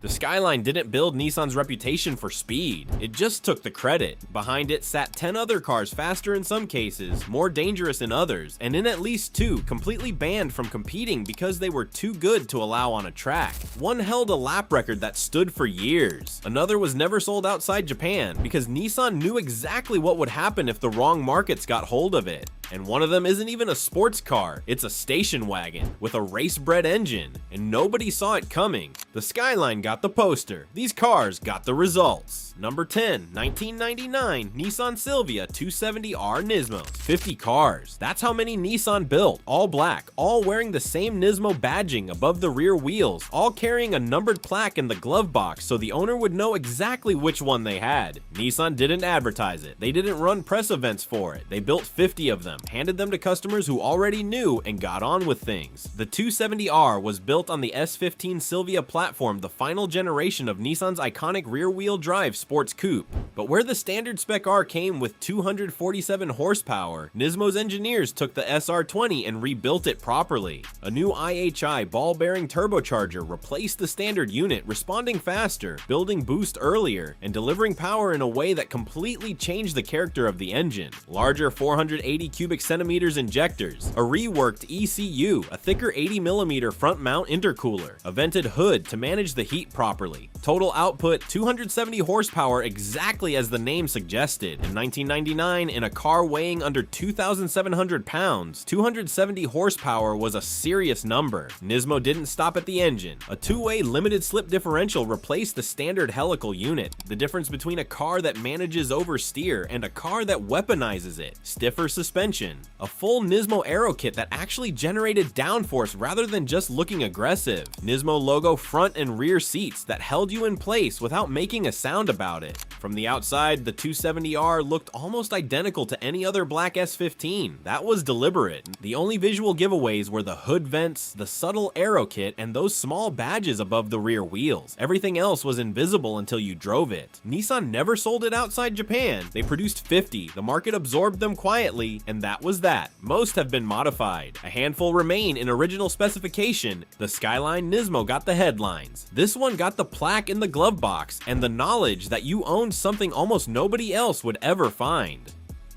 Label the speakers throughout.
Speaker 1: The Skyline didn't build Nissan's reputation for speed, it just took the credit. Behind it sat 10 other cars faster in some cases, more dangerous in others, and in at least 2 completely banned from competing because they were too good to allow on a track. One held a lap record that stood for years. Another was never sold outside Japan because Nissan knew exactly what would happen if the wrong markets got hold of it. And one of them isn't even a sports car, it's a station wagon with a race-bred engine, and nobody saw it coming. The Skyline got the poster, these cars got the results. Number 10, 1999 Nissan Silvia 270R Nismo. 50 cars. That's how many Nissan built, all black, all wearing the same Nismo badging above the rear wheels, all carrying a numbered plaque in the glove box so the owner would know exactly which one they had. Nissan didn't advertise it, they didn't run press events for it, they built 50 of them, handed them to customers who already knew and got on with things. The 270R was built on the S15 Silvia platform, the final generation of Nissan's iconic rear-wheel drive sports coupe. But where the standard Spec R came with 247 horsepower, Nismo's engineers took the SR20 and rebuilt it properly. A new IHI ball-bearing turbocharger replaced the standard unit, responding faster, building boost earlier, and delivering power in a way that completely changed the character of the engine. Larger 480 cubic centimeters injectors, a reworked ECU, a thicker 80mm front mount intercooler, a vented hood to manage the heat properly. Total output 270 horsepower, exactly as the name suggested. In 1999, in a car weighing under 2,700 pounds, 270 horsepower was a serious number. Nismo didn't stop at the engine. A two-way limited slip differential replaced the standard helical unit, the difference between a car that manages oversteer and a car that weaponizes it. Stiffer suspension, a full Nismo aero kit that actually generated downforce rather than just looking aggressive. Nismo logo front and rear seats that held you in place without making a sound about it. From the outside, the 270R looked almost identical to any other black S15. That was deliberate. The only visual giveaways were the hood vents, the subtle aero kit, and those small badges above the rear wheels. Everything else was invisible until you drove it. Nissan never sold it outside Japan. They produced 50, the market absorbed them quietly, and that was that. Most have been modified. A handful remain in original specification. The Skyline Nismo got the headlines. This one got the plaque in the glove box and the knowledge that you owned something almost nobody else would ever find.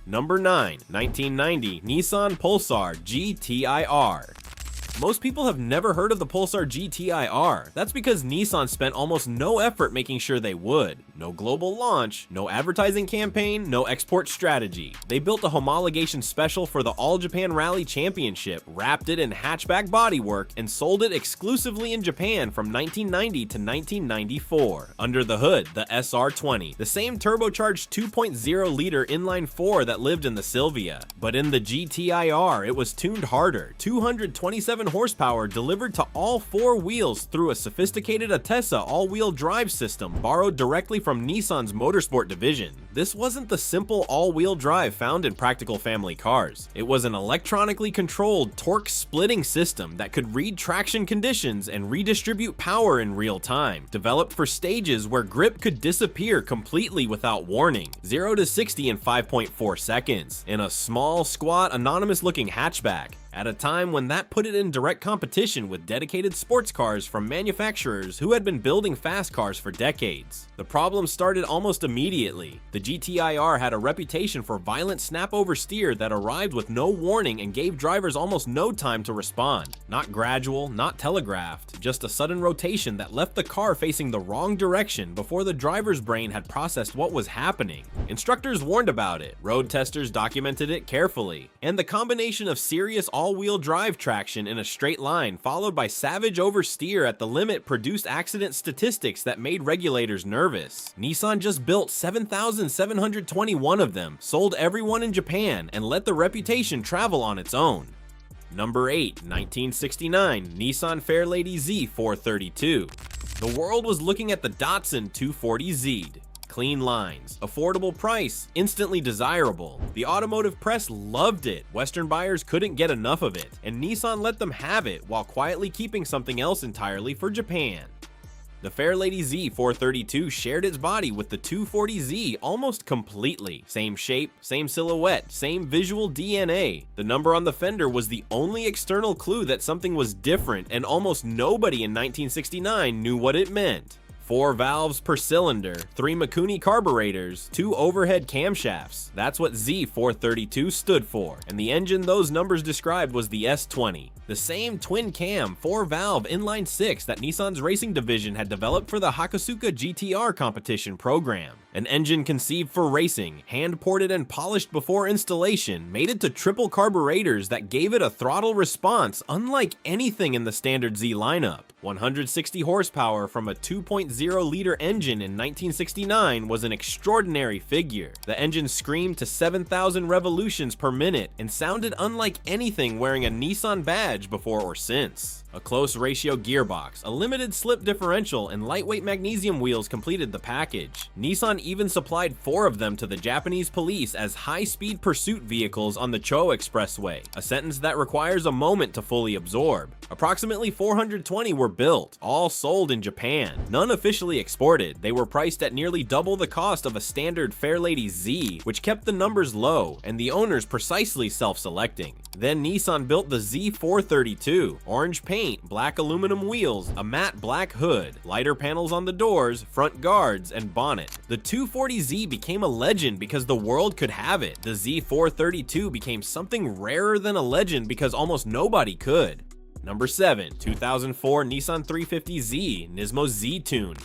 Speaker 1: Number 9, 1990 Nissan Pulsar GTIR. Most people have never heard of the Pulsar GTIR. That's because Nissan spent almost no effort making sure they would. No global launch, no advertising campaign, no export strategy. They built a homologation special for the All Japan Rally Championship, wrapped it in hatchback bodywork, and sold it exclusively in Japan from 1990 to 1994. Under the hood, the SR20, the same turbocharged 2.0-liter inline-4 that lived in the Silvia. But in the GTIR, it was tuned harder, 227 horsepower delivered to all 4 wheels through a sophisticated Atessa all-wheel drive system borrowed directly from Nissan's motorsport division. This wasn't the simple all-wheel drive found in practical family cars. It was an electronically controlled torque-splitting system that could read traction conditions and redistribute power in real time, developed for stages where grip could disappear completely without warning, 0 to 60 in 5.4 seconds, in a small, squat, anonymous-looking hatchback. At a time when that put it in direct competition with dedicated sports cars from manufacturers who had been building fast cars for decades. The problem started almost immediately. The GTIR had a reputation for violent snap oversteer that arrived with no warning and gave drivers almost no time to respond. Not gradual, not telegraphed, just a sudden rotation that left the car facing the wrong direction before the driver's brain had processed what was happening. Instructors warned about it, road testers documented it carefully, and the combination of serious all-wheel drive traction in a straight line followed by savage oversteer at the limit produced accident statistics that made regulators nervous. Nissan just built 7,721 of them, sold every one in Japan, and let the reputation travel on its own. Number 8, 1969 Nissan Fairlady Z432. The world was looking at the Datsun 240Z. Clean lines, affordable price, instantly desirable. The automotive press loved it, Western buyers couldn't get enough of it, and Nissan let them have it while quietly keeping something else entirely for Japan. The Fairlady Z432 shared its body with the 240Z almost completely. Same shape, same silhouette, same visual DNA. The number on the fender was the only external clue that something was different, and almost nobody in 1969 knew what it meant. 4 valves per cylinder, 3 Mikuni carburetors, 2 overhead camshafts. That's what Z432 stood for, and the engine those numbers described was the S20. The same twin-cam, 4-valve inline-6 that Nissan's racing division had developed for the Hakosuka GTR competition program. An engine conceived for racing, hand-ported and polished before installation, made it to triple carburetors that gave it a throttle response unlike anything in the standard Z lineup. 160 horsepower from a 2.0-liter engine in 1969 was an extraordinary figure. The engine screamed to 7,000 revolutions per minute and sounded unlike anything wearing a Nissan badge before or since. A close ratio gearbox, a limited slip differential, and lightweight magnesium wheels completed the package. Nissan even supplied 4 of them to the Japanese police as high-speed pursuit vehicles on the Cho Expressway, a sentence that requires a moment to fully absorb. Approximately 420 were built, all sold in Japan. None officially exported. They were priced at nearly double the cost of a standard Fairlady Z, which kept the numbers low and the owners precisely self-selecting. Then Nissan built the Z432, orange paint, black aluminum wheels, a matte black hood, lighter panels on the doors, front guards, and bonnet. The 240Z became a legend because the world could have it. The Z432 became something rarer than a legend because almost nobody could. Number 7, 2004 Nissan 350Z Nismo Z-Tune.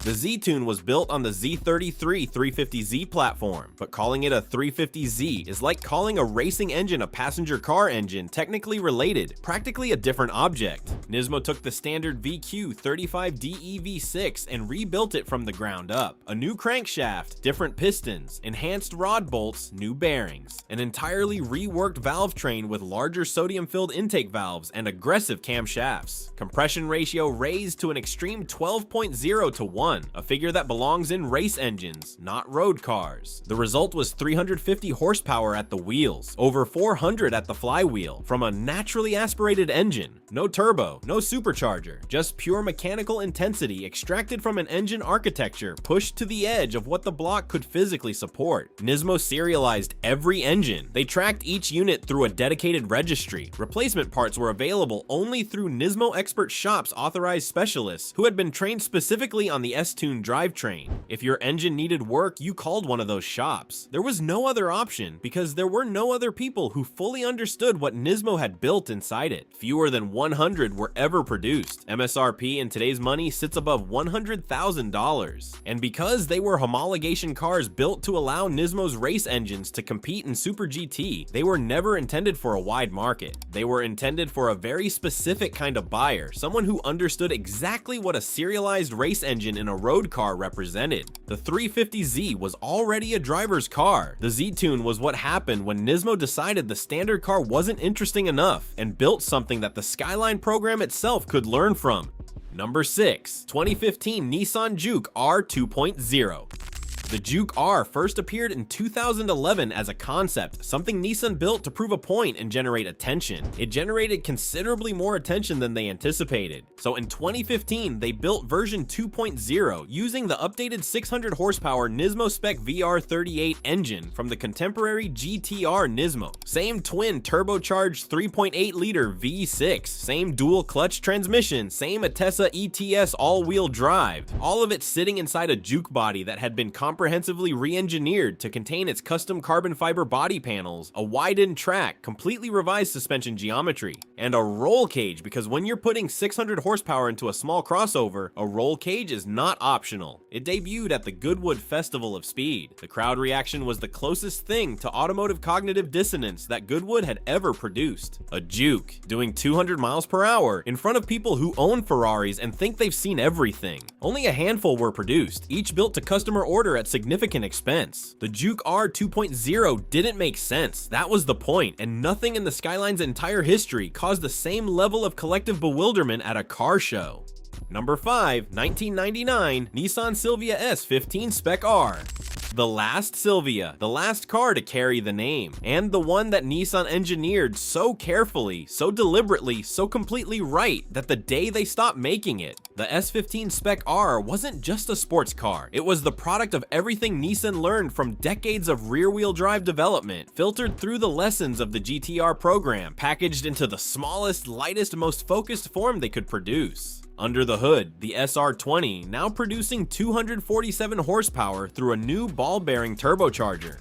Speaker 1: The Z-Tune was built on the Z33 350Z platform, but calling it a 350Z is like calling a racing engine a passenger car engine, technically related, practically a different object. Nismo took the standard VQ 35DE V6 and rebuilt it from the ground up. A new crankshaft, different pistons, enhanced rod bolts, new bearings, an entirely reworked valve train with larger sodium-filled intake valves and aggressive camshafts. Compression ratio raised to an extreme 12.0 to 1. A figure that belongs in race engines, not road cars. The result was 350 horsepower at the wheels, over 400 at the flywheel, from a naturally aspirated engine. No turbo, no supercharger, just pure mechanical intensity extracted from an engine architecture pushed to the edge of what the block could physically support. Nismo serialized every engine. They tracked each unit through a dedicated registry. Replacement parts were available only through Nismo expert shops' authorized specialists who had been trained specifically on the S-Tune drivetrain. If your engine needed work, you called one of those shops. There was no other option because there were no other people who fully understood what Nismo had built inside it. Fewer than 100 were ever produced. MSRP in today's money sits above $100,000. And because they were homologation cars built to allow Nismo's race engines to compete in Super GT, they were never intended for a wide market. They were intended for a very specific kind of buyer, someone who understood exactly what a serialized race engine in a road car represented. The 350Z was already a driver's car. The Z-Tune was what happened when Nismo decided the standard car wasn't interesting enough and built something that the Skyline program itself could learn from. Number 6, 2015 Nissan Juke-R 2.0. The Juke-R first appeared in 2011 as a concept, something Nissan built to prove a point and generate attention. It generated considerably more attention than they anticipated. So in 2015, they built version 2.0 using the updated 600 horsepower Nismo Spec VR38 engine from the contemporary GTR Nismo. Same twin turbocharged 3.8 liter V6, same dual clutch transmission, same Atessa ETS all-wheel drive, all of it sitting inside a Juke body that had been comprehensively re-engineered to contain its custom carbon fiber body panels, a widened track, completely revised suspension geometry, and a roll cage, because when you're putting 600 horsepower into a small crossover, a roll cage is not optional. It debuted at the Goodwood Festival of Speed. The crowd reaction was the closest thing to automotive cognitive dissonance that Goodwood had ever produced. A Juke, doing 200 miles per hour in front of people who own Ferraris and think they've seen everything. Only a handful were produced, each built to customer order at significant expense. The Juke-R 2.0 didn't make sense, that was the point, and nothing in the Skyline's entire history caused the same level of collective bewilderment at a car show. Number 5, 1999 Nissan Silvia S15 Spec R. The last Silvia, the last car to carry the name, and the one that Nissan engineered so carefully, so deliberately, so completely right that the day they stopped making it. The S15 Spec R wasn't just a sports car, it was the product of everything Nissan learned from decades of rear-wheel drive development, filtered through the lessons of the GTR program, packaged into the smallest, lightest, most focused form they could produce. Under the hood, the SR20 now producing 247 horsepower through a new ball-bearing turbocharger.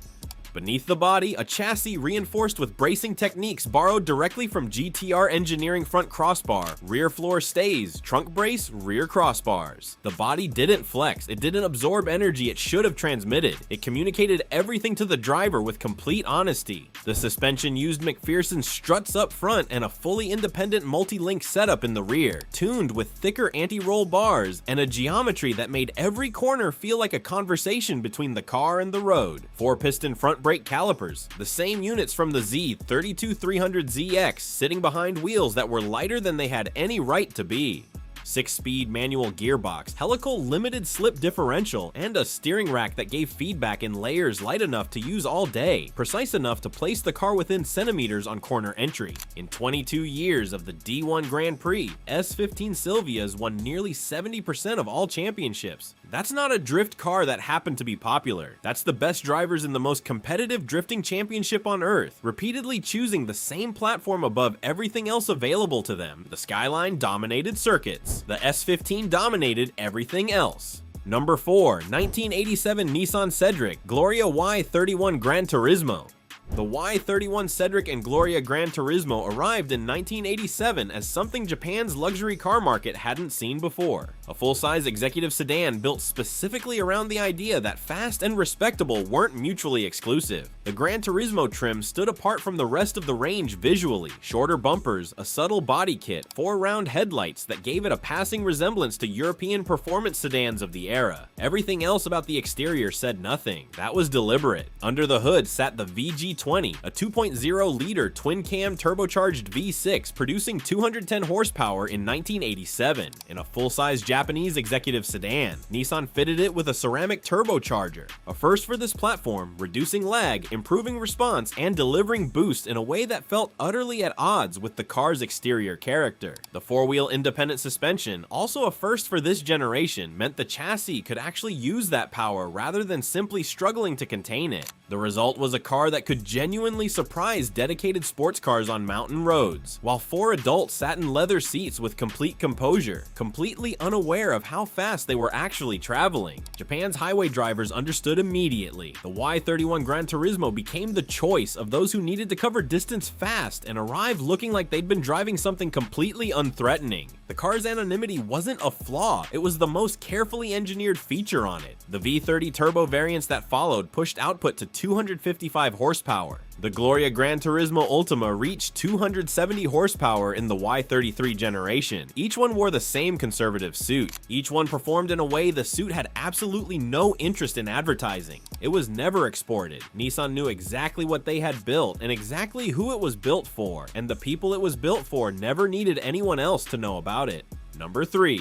Speaker 1: Beneath the body, a chassis reinforced with bracing techniques borrowed directly from GTIR engineering front crossbar, rear floor stays, trunk brace, rear crossbars. The body didn't flex, it didn't absorb energy it should have transmitted. It communicated everything to the driver with complete honesty. The suspension used McPherson's struts up front and a fully independent multi-link setup in the rear, tuned with thicker anti-roll bars and a geometry that made every corner feel like a conversation between the car and the road. 4-piston front brake calipers, the same units from the Z32300ZX, sitting behind wheels that were lighter than they had any right to be. 6-speed manual gearbox, helical limited slip differential, and a steering rack that gave feedback in layers light enough to use all day, precise enough to place the car within centimeters on corner entry. In 22 years of the D1 Grand Prix, S15 Silvia's won nearly 70% of all championships. That's not a drift car that happened to be popular. That's the best drivers in the most competitive drifting championship on earth, repeatedly choosing the same platform above everything else available to them. The Skyline dominated circuits. The S15 dominated everything else. Number 4, 1987 Nissan Cedric, Gloria Y31 Gran Turismo. The Y31 Cedric and Gloria Gran Turismo arrived in 1987 as something Japan's luxury car market hadn't seen before. A full-size executive sedan built specifically around the idea that fast and respectable weren't mutually exclusive. The Gran Turismo trim stood apart from the rest of the range visually. Shorter bumpers, a subtle body kit, 4-round headlights that gave it a passing resemblance to European performance sedans of the era. Everything else about the exterior said nothing. That was deliberate. Under the hood sat the VG20, a 2.0-liter twin-cam turbocharged V6 producing 210 horsepower in 1987. In a full-size Japanese executive sedan, Nissan fitted it with a ceramic turbocharger, a first for this platform, reducing lag, improving response, and delivering boost in a way that felt utterly at odds with the car's exterior character. The 4-wheel independent suspension, also a first for this generation, meant the chassis could actually use that power rather than simply struggling to contain it. The result was a car that could genuinely surprise dedicated sports cars on mountain roads, while 4 adults sat in leather seats with complete composure, completely unaware of how fast they were actually traveling. Japan's highway drivers understood immediately. The Y31 Gran Turismo became the choice of those who needed to cover distance fast and arrive looking like they'd been driving something completely unthreatening. The car's anonymity wasn't a flaw, it was the most carefully engineered feature on it. The V30 turbo variants that followed pushed output to 255 horsepower. The Gloria Gran Turismo Ultima reached 270 horsepower in the Y33 generation. Each one wore the same conservative suit. Each one performed in a way the suit had absolutely no interest in advertising. It was never exported. Nissan knew exactly what they had built and exactly who it was built for, and the people it was built for never needed anyone else to know about it. Number 3.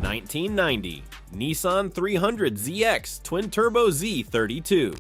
Speaker 1: 1990 Nissan 300ZX Twin Turbo Z32.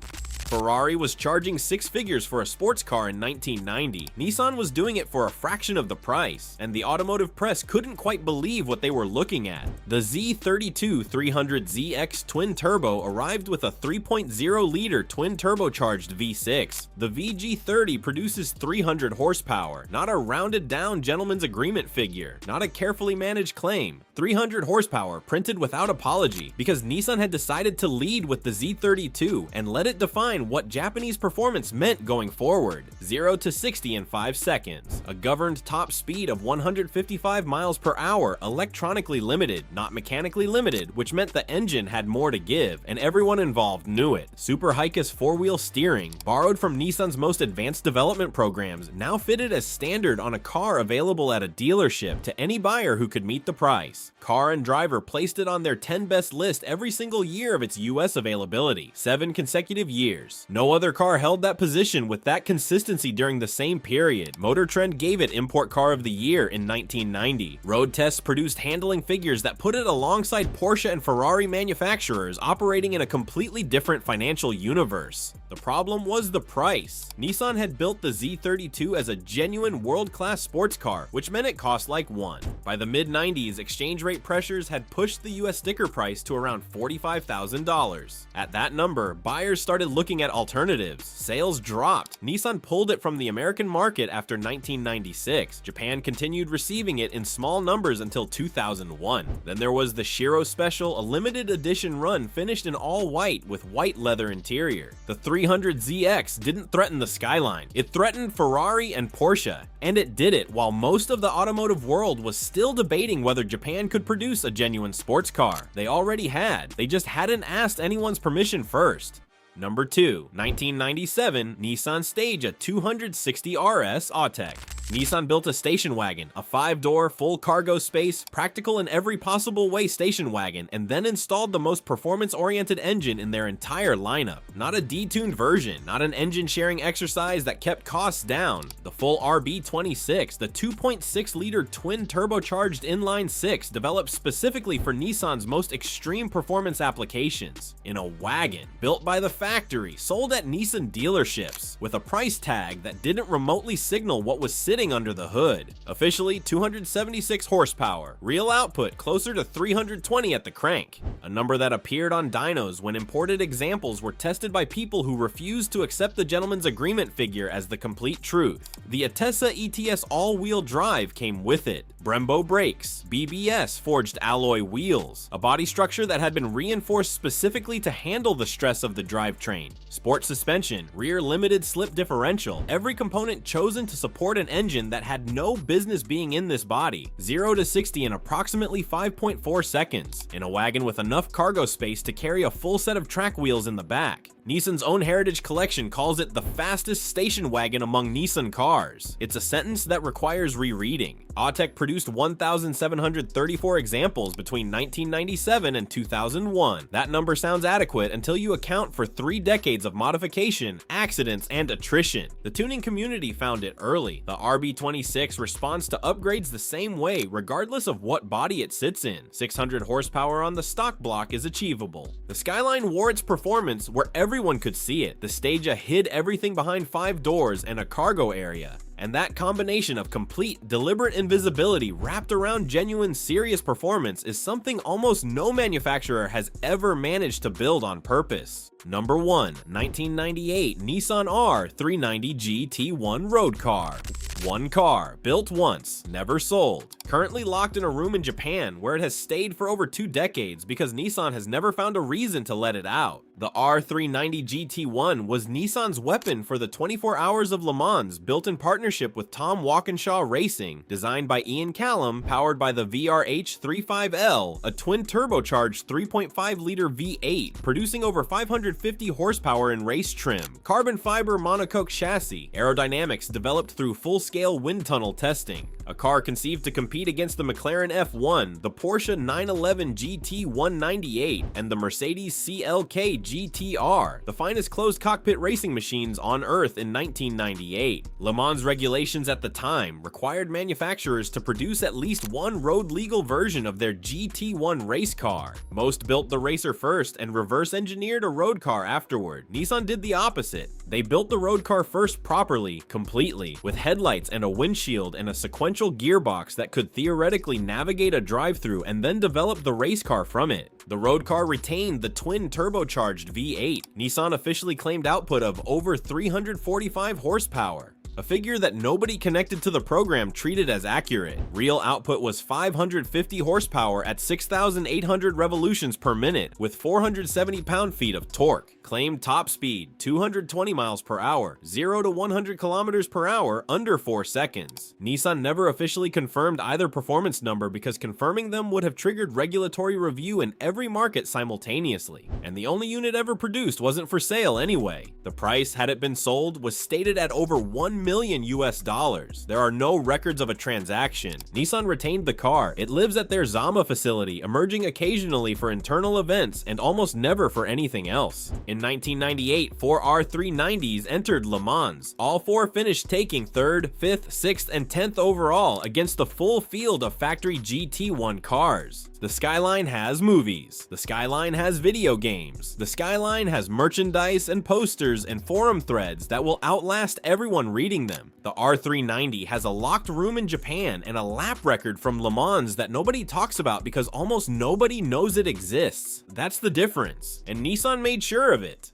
Speaker 1: Ferrari was charging 6 figures for a sports car in 1990. Nissan was doing it for a fraction of the price, and the automotive press couldn't quite believe what they were looking at. The Z32 300ZX Twin Turbo arrived with a 3.0-liter twin turbocharged V6. The VG30 produces 300 horsepower, not a rounded down gentleman's agreement figure, not a carefully managed claim. 300 horsepower printed without apology, because Nissan had decided to lead with the Z32 and let it define what Japanese performance meant going forward. 0 to 60 in 5 seconds. A governed top speed of 155 miles per hour, electronically limited, not mechanically limited, which meant the engine had more to give, and everyone involved knew it. Super Haikus 4-wheel steering, borrowed from Nissan's most advanced development programs, now fitted as standard on a car available at a dealership to any buyer who could meet the price. Car and Driver placed it on their 10 best list every single year of its US availability, 7 consecutive years. No other car held that position with that consistency during the same period. Motor Trend gave it Import Car of the Year in 1990. Road tests produced handling figures that put it alongside Porsche and Ferrari manufacturers operating in a completely different financial universe. The problem was the price. Nissan had built the Z32 as a genuine world-class sports car, which meant it cost like one. By the mid-90s, exchange rate pressures had pushed the US sticker price to around $45,000. At that number, buyers started looking at alternatives. Sales dropped. Nissan pulled it from the American market after 1996. Japan continued receiving it in small numbers until 2001. Then there was the Shiro Special, a limited edition run finished in all white with white leather interior. The 300ZX didn't threaten the Skyline. It threatened Ferrari and Porsche, and it did it while most of the automotive world was still debating whether Japan could produce a genuine sports car. They already had. They just hadn't asked anyone's permission first. Number 2, 1997 Nissan Stagea 260 RS Autech. Nissan built a station wagon, a 5-door, full cargo space, practical in every possible way station wagon, and then installed the most performance-oriented engine in their entire lineup. Not a detuned version, not an engine-sharing exercise that kept costs down. The full RB26, the 2.6-liter twin-turbocharged inline-6 developed specifically for Nissan's most extreme performance applications. In a wagon, built by the factory, sold at Nissan dealerships, with a price tag that didn't remotely signal what was sitting under the hood. Officially 276 horsepower, real output closer to 320 at the crank, a number that appeared on dynos when imported examples were tested by people who refused to accept the gentleman's agreement figure as the complete truth. The Atessa ETS all-wheel drive came with it. Brembo brakes, BBS forged alloy wheels, a body structure that had been reinforced specifically to handle the stress of the drivetrain, sport suspension, rear limited slip differential, every component chosen to support an engine that had no business being in this body. 0 to 60 in approximately 5.4 seconds, in a wagon with enough cargo space to carry a full set of track wheels in the back. Nissan's own Heritage Collection calls it the fastest station wagon among Nissan cars. It's a sentence that requires rereading. Autech produced 1,734 examples between 1997 and 2001. That number sounds adequate until you account for 3 decades of modification, accidents, and attrition. The tuning community found it early. The RB26 responds to upgrades the same way, regardless of what body it sits in. 600 horsepower on the stock block is achievable. The Skyline wore its performance where everyone could see it. The Stagea hid everything behind 5 doors and a cargo area. And that combination of complete, deliberate invisibility wrapped around genuine, serious performance is something almost no manufacturer has ever managed to build on purpose. Number 1, 1998 Nissan R390G T1 road car. One car, built once, never sold. Currently locked in a room in Japan where it has stayed for over 2 decades because Nissan has never found a reason to let it out. The R390 GT1 was Nissan's weapon for the 24 Hours of Le Mans, built in partnership with Tom Walkinshaw Racing, designed by Ian Callum, powered by the VRH35L, a twin-turbocharged 3.5-liter V8, producing over 550 horsepower in race trim. Carbon fiber monocoque chassis, aerodynamics developed through full-scale wind tunnel testing. A car conceived to compete against the McLaren F1, the Porsche 911 GT 198, and the Mercedes CLK GTR, the finest closed cockpit racing machines on Earth in 1998. Le Mans regulations at the time required manufacturers to produce at least one road-legal version of their GT1 race car. Most built the racer first and reverse-engineered a road car afterward. Nissan did the opposite. They built the road car first properly, completely, with headlights and a windshield and a sequential gearbox that could theoretically navigate a drive-thru and then develop the race car from it. The road car retained the twin-turbocharged V8. Nissan officially claimed output of over 345 horsepower. A figure that nobody connected to the program treated as accurate. Real output was 550 horsepower at 6,800 revolutions per minute with 470 pound-feet of torque. Claimed top speed, 220 miles per hour, 0 to 100 kilometers per hour under 4 seconds. Nissan never officially confirmed either performance number because confirming them would have triggered regulatory review in every market simultaneously. And the only unit ever produced wasn't for sale anyway. The price, had it been sold, was stated at over $1 million million US dollars. There are no records of a transaction. Nissan retained the car. It lives at their Zama facility, emerging occasionally for internal events and almost never for anything else. In 1998, 4 R390s entered Le Mans. All 4 finished taking 3rd, 5th, 6th, and 10th overall against the full field of factory GT1 cars. The Skyline has movies. The Skyline has video games. The Skyline has merchandise and posters and forum threads that will outlast everyone reading them. The R390 has a locked room in Japan and a lap record from Le Mans that nobody talks about because almost nobody knows it exists. That's the difference, and Nissan made sure of it.